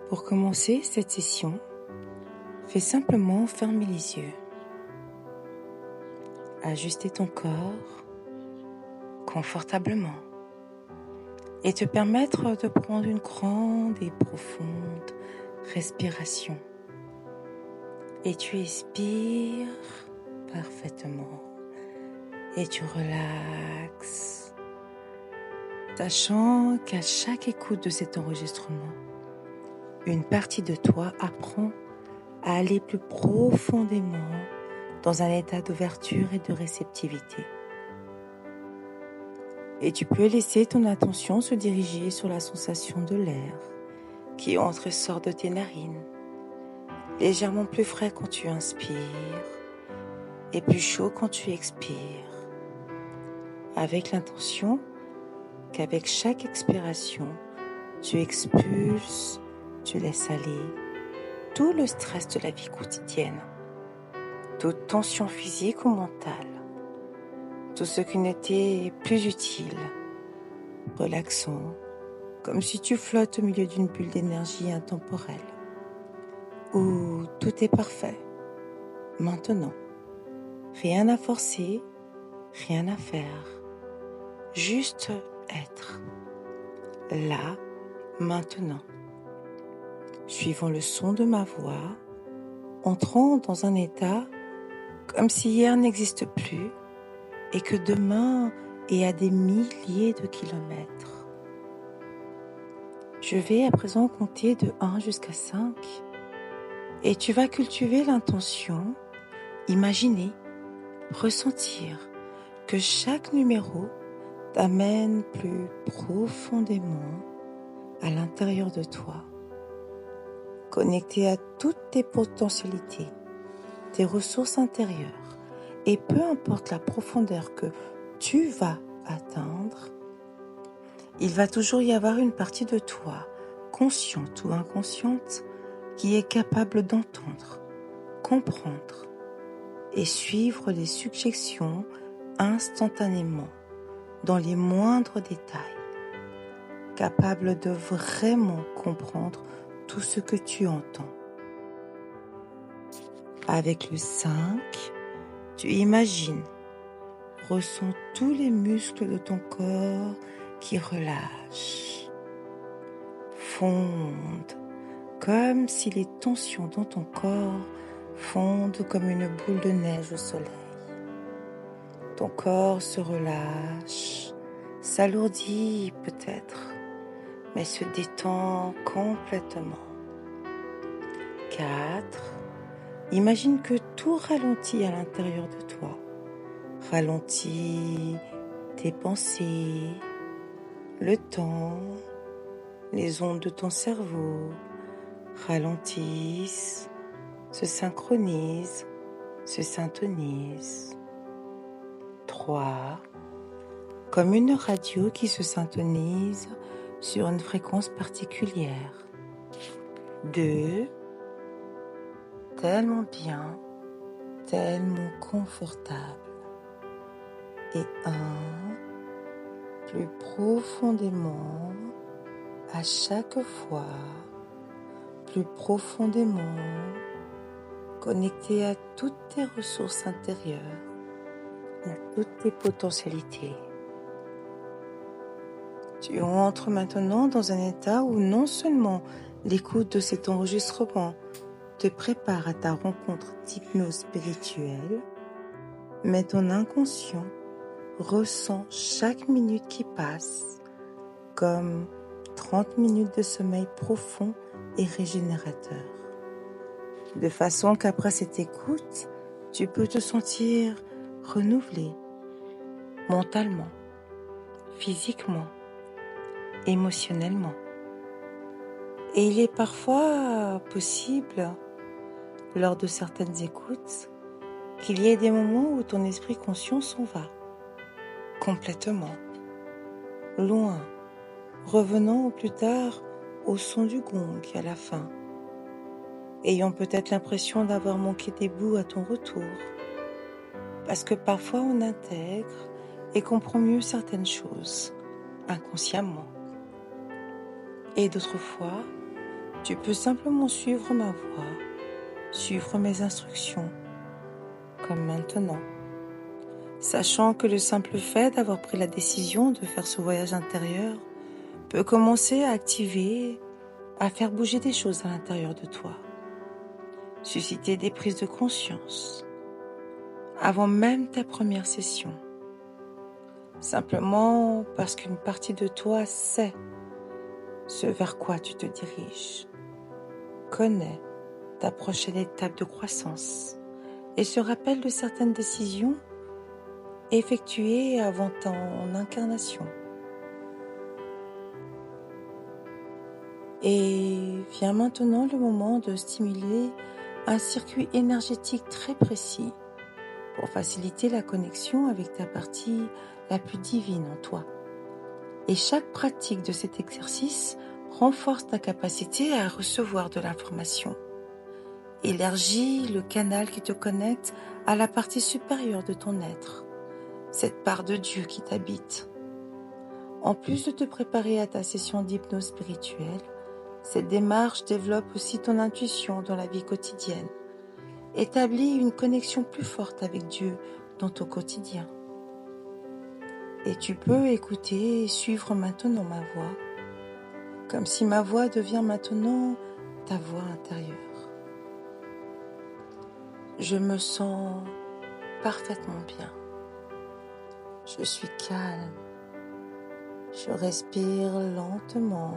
Pour commencer cette session, fais simplement fermer les yeux, ajuster ton corps confortablement et te permettre de prendre une grande et profonde respiration. Et tu expires parfaitement et tu relaxes, sachant qu'à chaque écoute de cet enregistrement, une partie de toi apprend à aller plus profondément dans un état d'ouverture et de réceptivité. Et tu peux laisser ton attention se diriger sur la sensation de l'air qui entre et sort de tes narines, légèrement plus frais quand tu inspires et plus chaud quand tu expires, avec l'intention qu'avec chaque expiration, tu expulses, tu laisses aller tout le stress de la vie quotidienne, toute tension physique ou mentale, tout ce qui n'était plus utile, relaxant, comme si tu flottes au milieu d'une bulle d'énergie intemporelle, où tout est parfait, maintenant. Rien à forcer, rien à faire, juste être, là, maintenant. Suivant le son de ma voix, entrant dans un état comme si hier n'existe plus et que demain est à des milliers de kilomètres. Je vais à présent compter de 1 jusqu'à 5 et tu vas cultiver l'intention, imaginer, ressentir que chaque numéro t'amène plus profondément à l'intérieur de toi, connecté à toutes tes potentialités, tes ressources intérieures, et peu importe la profondeur que tu vas atteindre, il va toujours y avoir une partie de toi, consciente ou inconsciente, qui est capable d'entendre, comprendre et suivre les suggestions instantanément, dans les moindres détails, capable de vraiment comprendre tout ce que tu entends. Avec le 5, tu imagines, ressens tous les muscles de ton corps qui relâchent, fondent, comme si les tensions dans ton corps fondent comme une boule de neige au soleil. Ton corps se relâche, s'alourdit peut-être, mais se détend complètement. 4. Imagine que tout ralentit à l'intérieur de toi. Ralentit tes pensées, le temps, les ondes de ton cerveau ralentissent, se synchronisent, se syntonisent. 3. Comme une radio qui se syntonise sur une fréquence particulière. 2. Tellement bien, tellement confortable. Et 1. Plus profondément, à chaque fois, plus profondément, connecté à toutes tes ressources intérieures, à toutes tes potentialités. Tu entres maintenant dans un état où non seulement l'écoute de cet enregistrement te prépare à ta rencontre d'hypnose spirituelle, mais ton inconscient ressent chaque minute qui passe comme 30 minutes de sommeil profond et régénérateur. De façon qu'après cette écoute, tu peux te sentir renouvelé mentalement, physiquement, émotionnellement. Et il est parfois possible, lors de certaines écoutes, qu'il y ait des moments où ton esprit conscient s'en va, complètement, loin, revenant au plus tard au son du gong à la fin, ayant peut-être l'impression d'avoir manqué des bouts à ton retour, parce que parfois on intègre et comprend mieux certaines choses, inconsciemment. Et d'autres fois, Tu peux simplement suivre ma voix, suivre mes instructions, comme maintenant, sachant que le simple fait d'avoir pris la décision de faire ce voyage intérieur peut commencer à activer, à faire bouger des choses à l'intérieur de toi, susciter des prises de conscience, avant même ta première session, simplement parce qu'une partie de toi sait ce vers quoi tu te diriges, connaît ta prochaine étape de croissance et se rappelle de certaines décisions effectuées avant ton incarnation. Et vient maintenant le moment de stimuler un circuit énergétique très précis pour faciliter la connexion avec ta partie la plus divine en toi. Et chaque pratique de cet exercice renforce ta capacité à recevoir de l'information. Élargis le canal qui te connecte à la partie supérieure de ton être, cette part de Dieu qui t'habite. En plus de te préparer à ta session d'hypnose spirituelle, cette démarche développe aussi ton intuition dans la vie quotidienne. Établis une connexion plus forte avec Dieu dans ton quotidien. Et tu peux écouter et suivre maintenant ma voix, comme si ma voix devient maintenant ta voix intérieure. Je me sens parfaitement bien. Je suis calme. Je respire lentement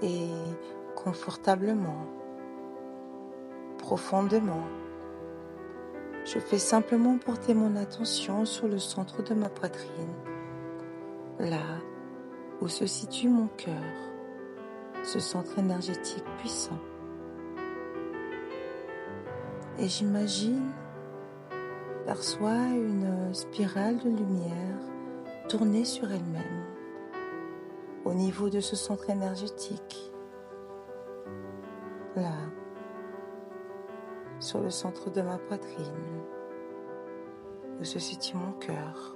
et confortablement, profondément. Je fais simplement porter mon attention sur le centre de ma poitrine, là où se situe mon cœur, ce centre énergétique puissant. Et j'imagine, perçois une spirale de lumière tourner sur elle-même, au niveau de ce centre énergétique, là, sur le centre de ma poitrine, où se situe mon cœur.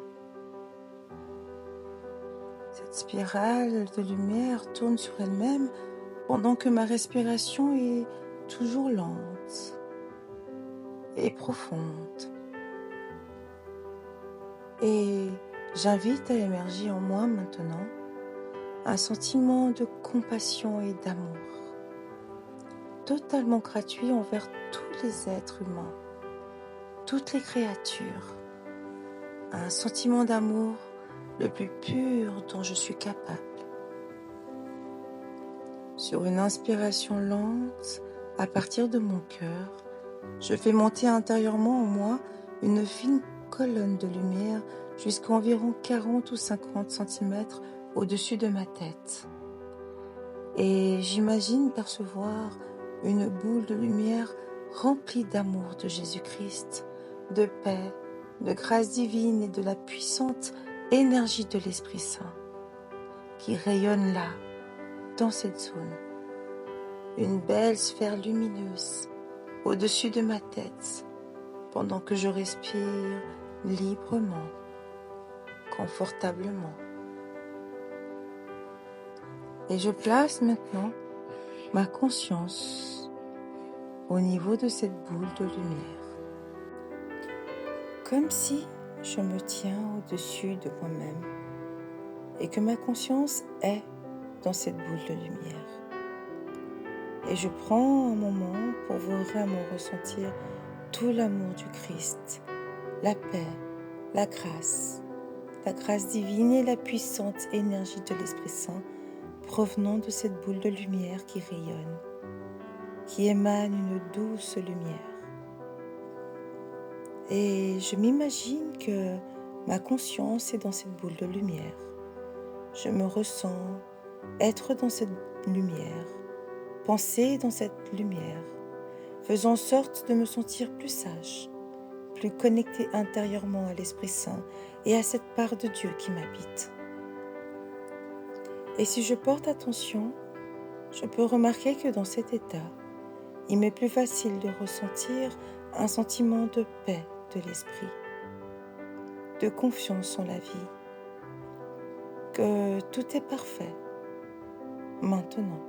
Cette spirale de lumière tourne sur elle-même pendant que ma respiration est toujours lente et profonde. Et j'invite à émerger en moi maintenant un sentiment de compassion et d'amour, totalement gratuit envers tous les êtres humains, toutes les créatures, un sentiment d'amour le plus pur dont je suis capable. Sur une inspiration lente, à partir de mon cœur, je fais monter intérieurement en moi une fine colonne de lumière jusqu'à environ 40 ou 50 cm au-dessus de ma tête. Et j'imagine percevoir une boule de lumière remplie d'amour de Jésus-Christ, de paix, de grâce divine et de la puissante énergie de l'Esprit Saint qui rayonne là, dans cette zone. Une belle sphère lumineuse au-dessus de ma tête pendant que je respire librement, confortablement. Et je place maintenant ma conscience au niveau de cette boule de lumière, comme si je me tiens au-dessus de moi-même et que ma conscience est dans cette boule de lumière. Et je prends un moment pour vraiment ressentir tout l'amour du Christ, la paix, la grâce divine et la puissante énergie de l'Esprit Saint provenant de cette boule de lumière qui rayonne, qui émane une douce lumière. Et je m'imagine que ma conscience est dans cette boule de lumière. Je me ressens être dans cette lumière, penser dans cette lumière, faisant en sorte de me sentir plus sage, plus connecté intérieurement à l'Esprit Saint et à cette part de Dieu qui m'habite. Et si je porte attention, je peux remarquer que dans cet état, il m'est plus facile de ressentir un sentiment de paix de l'esprit, de confiance en la vie, que tout est parfait maintenant.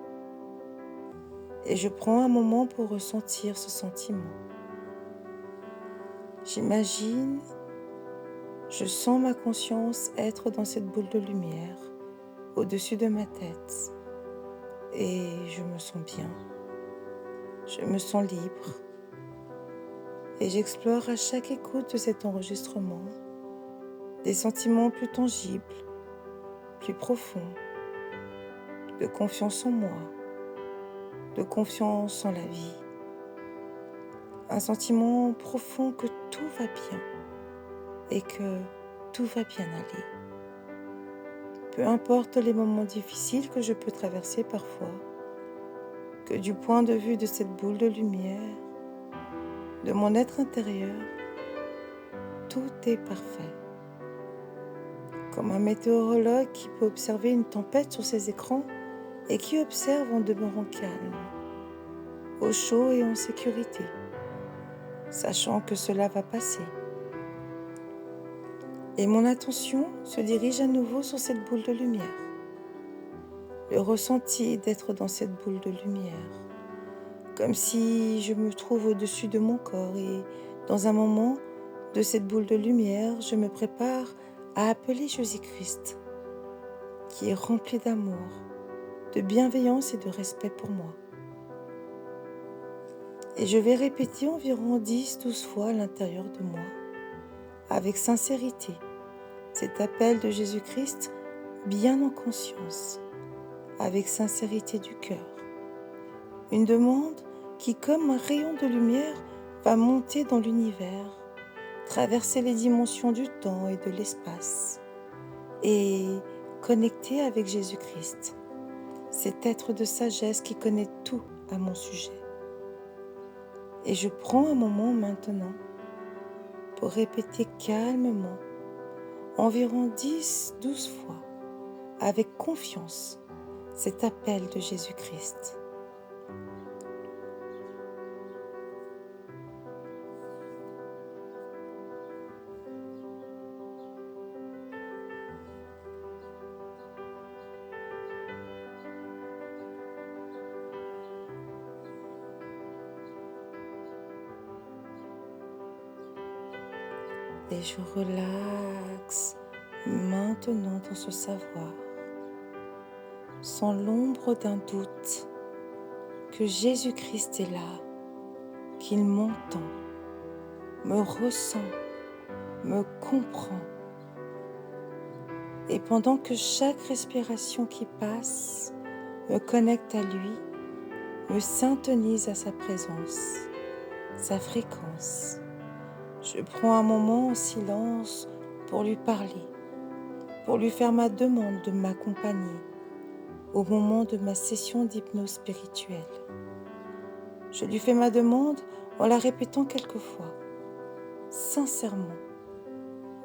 Et je prends un moment pour ressentir ce sentiment. J'imagine, je sens ma conscience être dans cette boule de lumière au-dessus de ma tête. Et je me sens bien, je me sens libre. Et j'explore à chaque écoute de cet enregistrement des sentiments plus tangibles, plus profonds, de confiance en moi, de confiance en la vie. Un sentiment profond que tout va bien et que tout va bien aller. Peu importe les moments difficiles que je peux traverser parfois, que du point de vue de cette boule de lumière, de mon être intérieur, tout est parfait. Comme un météorologue qui peut observer une tempête sur ses écrans et qui observe en demeurant calme, au chaud et en sécurité, sachant que cela va passer. Et mon attention se dirige à nouveau sur cette boule de lumière. Le ressenti d'être dans cette boule de lumière, comme si je me trouve au-dessus de mon corps et dans un moment de cette boule de lumière, je me prépare à appeler Jésus-Christ, qui est rempli d'amour, de bienveillance et de respect pour moi. Et je vais répéter environ 10-12 fois à l'intérieur de moi, avec sincérité, cet appel de Jésus-Christ bien en conscience, avec sincérité du cœur. Une demande qui, comme un rayon de lumière, va monter dans l'univers, traverser les dimensions du temps et de l'espace, et connecter avec Jésus-Christ, cet être de sagesse qui connaît tout à mon sujet. Et je prends un moment maintenant pour répéter calmement, environ 10-12 fois, avec confiance, cet appel de Jésus-Christ. Et je relaxe maintenant dans ce savoir, sans l'ombre d'un doute, que Jésus-Christ est là, qu'il m'entend, me ressent, me comprend. Et pendant que chaque respiration qui passe me connecte à lui, me syntonise à sa présence, sa fréquence, je prends un moment en silence pour lui parler, pour lui faire ma demande de m'accompagner au moment de ma session d'hypnose spirituelle. Je lui fais ma demande en la répétant quelquefois, sincèrement,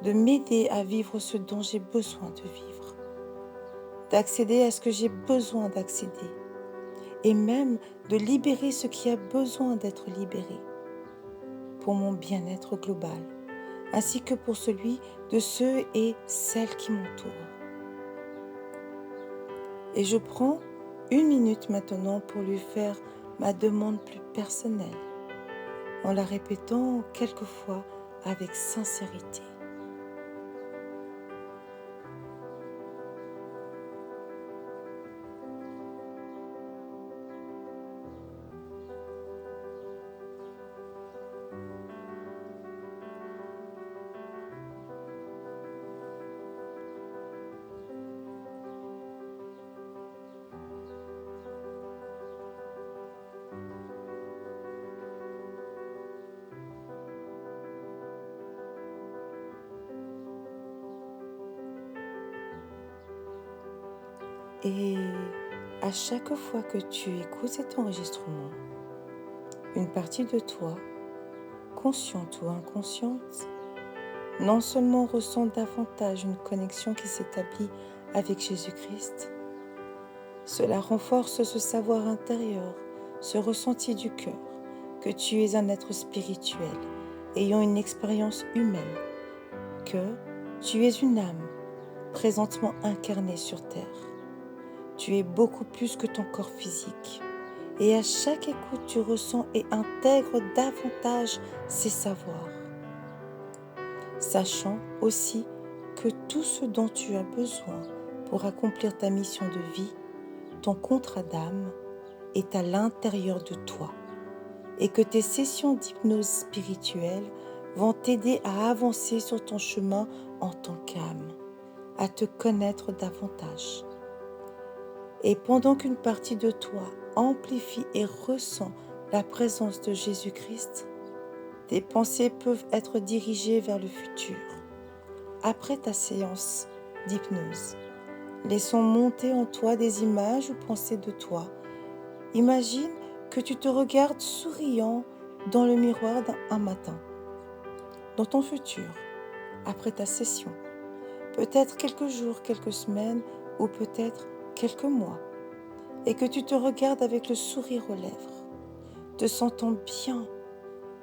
de m'aider à vivre ce dont j'ai besoin de vivre, d'accéder à ce que j'ai besoin d'accéder, et même de libérer ce qui a besoin d'être libéré, pour mon bien-être global, ainsi que pour celui de ceux et celles qui m'entourent. Et je prends 1 minute maintenant pour lui faire ma demande plus personnelle, en la répétant quelquefois avec sincérité. Et à chaque fois que tu écoutes cet enregistrement, une partie de toi, consciente ou inconsciente, non seulement ressent davantage une connexion qui s'établit avec Jésus-Christ, cela renforce ce savoir intérieur, ce ressenti du cœur, que tu es un être spirituel, ayant une expérience humaine, que tu es une âme présentement incarnée sur terre. Tu es beaucoup plus que ton corps physique et à chaque écoute, tu ressens et intègres davantage ces savoirs, sachant aussi que tout ce dont tu as besoin pour accomplir ta mission de vie, ton contrat d'âme, est à l'intérieur de toi et que tes sessions d'hypnose spirituelle vont t'aider à avancer sur ton chemin en tant qu'âme, à te connaître davantage. Et pendant qu'une partie de toi amplifie et ressent la présence de Jésus-Christ, tes pensées peuvent être dirigées vers le futur. Après ta séance d'hypnose, laissons monter en toi des images ou pensées de toi. Imagine que tu te regardes souriant dans le miroir un matin, dans ton futur, après ta session. Peut-être quelques jours, quelques semaines ou peut-être quelques mois. Et que tu te regardes avec le sourire aux lèvres, te sentant bien,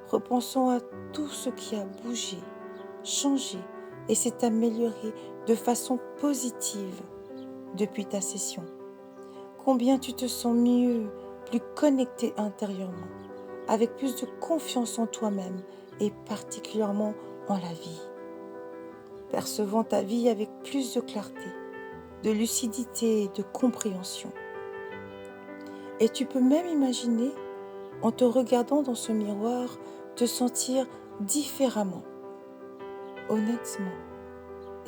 repensant à tout ce qui a bougé, changé et s'est amélioré de façon positive depuis ta session. Combien tu te sens mieux, plus connecté intérieurement, avec plus de confiance en toi-même et particulièrement en la vie. Percevant ta vie avec plus de clarté, de lucidité et de compréhension. Et tu peux même imaginer, en te regardant dans ce miroir, te sentir différemment, honnêtement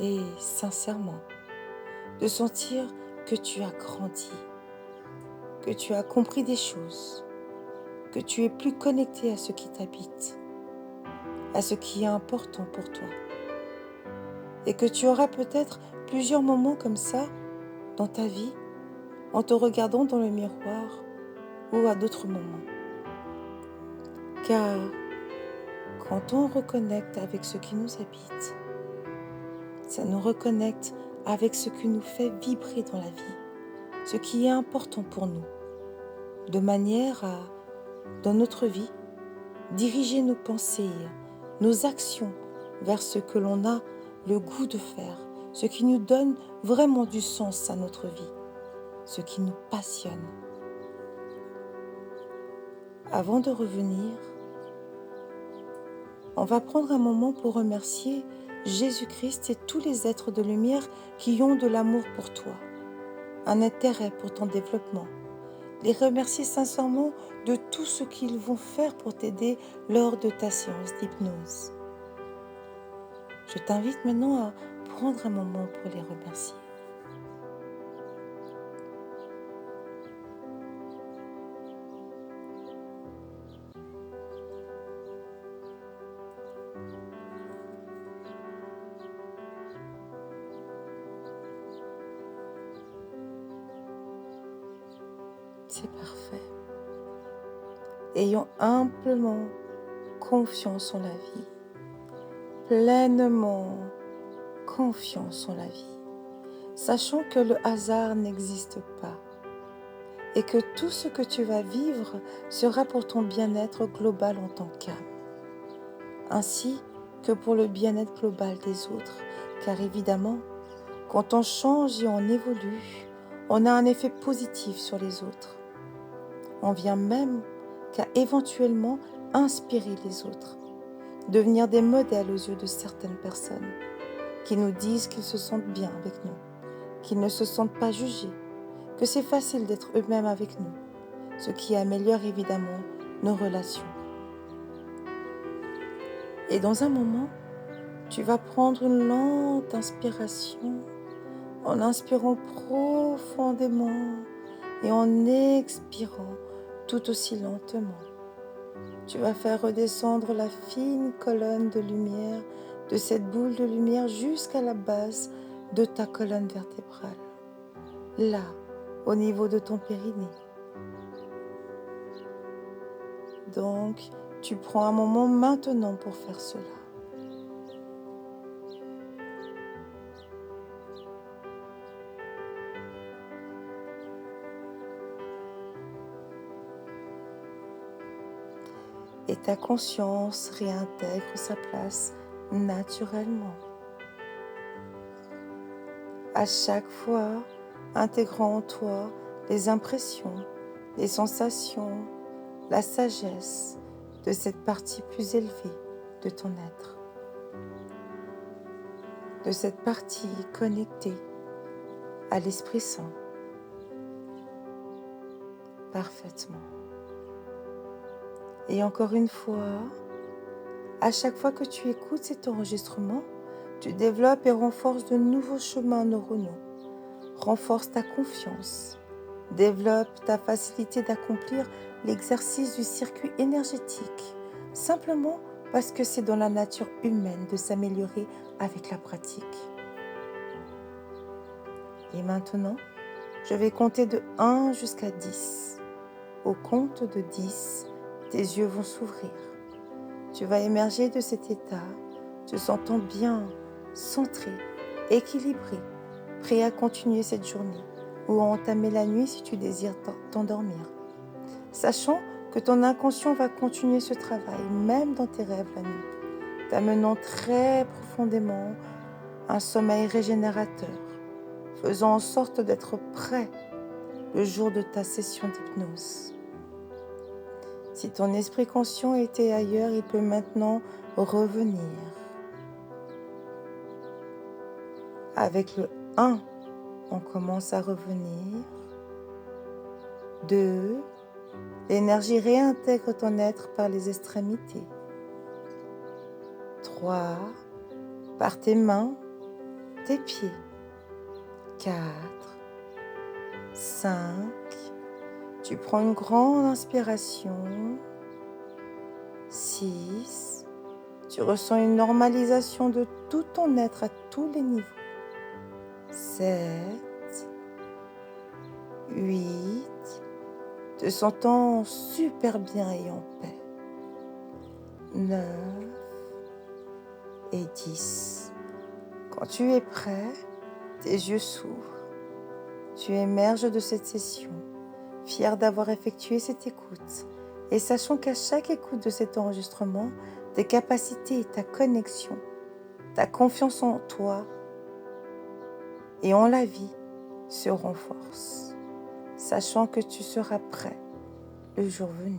et sincèrement, de sentir que tu as grandi, que tu as compris des choses, que tu es plus connecté à ce qui t'habite, à ce qui est important pour toi, et que tu auras peut-être plusieurs moments comme ça dans ta vie, en te regardant dans le miroir ou à d'autres moments. Car quand on reconnecte avec ce qui nous habite, ça nous reconnecte avec ce qui nous fait vibrer dans la vie, ce qui est important pour nous, de manière à, dans notre vie, diriger nos pensées, nos actions vers ce que l'on a le goût de faire, ce qui nous donne vraiment du sens à notre vie, ce qui nous passionne. Avant de revenir, on va prendre un moment pour remercier Jésus-Christ et tous les êtres de lumière qui ont de l'amour pour toi, un intérêt pour ton développement. Les remercier sincèrement de tout ce qu'ils vont faire pour t'aider lors de ta séance d'hypnose. Je t'invite maintenant à prendre un moment pour les remercier. C'est parfait. Ayons amplement confiance en la vie, pleinement confiance en la vie, sachant que le hasard n'existe pas et que tout ce que tu vas vivre sera pour ton bien-être global en tant qu'âme, ainsi que pour le bien-être global des autres, car évidemment, quand on change et on évolue, on a un effet positif sur les autres. On vient même qu'à éventuellement inspirer les autres, devenir des modèles aux yeux de certaines personnes qui nous disent qu'ils se sentent bien avec nous, qu'ils ne se sentent pas jugés, que c'est facile d'être eux-mêmes avec nous, ce qui améliore évidemment nos relations. Et dans un moment, tu vas prendre une lente inspiration en inspirant profondément et en expirant tout aussi lentement. Tu vas faire redescendre la fine colonne de lumière de cette boule de lumière jusqu'à la base de ta colonne vertébrale, là, au niveau de ton périnée. Donc, tu prends un moment maintenant pour faire cela. Et ta conscience réintègre sa place naturellement. À chaque fois, intégrant en toi les impressions, les sensations, la sagesse de cette partie plus élevée de ton être, de cette partie connectée à l'Esprit Saint parfaitement. Et encore une fois, à chaque fois que tu écoutes cet enregistrement, tu développes et renforces de nouveaux chemins neuronaux, renforce ta confiance, développe ta facilité d'accomplir l'exercice du circuit énergétique, simplement parce que c'est dans la nature humaine de s'améliorer avec la pratique. Et maintenant, je vais compter de 1 jusqu'à 10. Au compte de 10, tes yeux vont s'ouvrir. Tu vas émerger de cet état, te sentant bien, centré, équilibré, prêt à continuer cette journée ou à entamer la nuit si tu désires t'endormir. Sachant que ton inconscient va continuer ce travail, même dans tes rêves la nuit, t'amenant très profondément un sommeil régénérateur, faisant en sorte d'être prêt le jour de ta session d'hypnose. Si ton esprit conscient était ailleurs, il peut maintenant revenir. Avec le 1, on commence à revenir. 2, l'énergie réintègre ton être par les extrémités. 3, par tes mains, tes pieds. 4, 5, tu prends une grande inspiration. 6, tu ressens une normalisation de tout ton être à tous les niveaux. 7, 8, te sentant super bien et en paix. 9 et 10. Quand tu es prêt, tes yeux s'ouvrent. Tu émerges de cette session, fier d'avoir effectué cette écoute et sachant qu'à chaque écoute de cet enregistrement, tes capacités et ta connexion, ta confiance en toi et en la vie se renforcent, sachant que tu seras prêt le jour venu.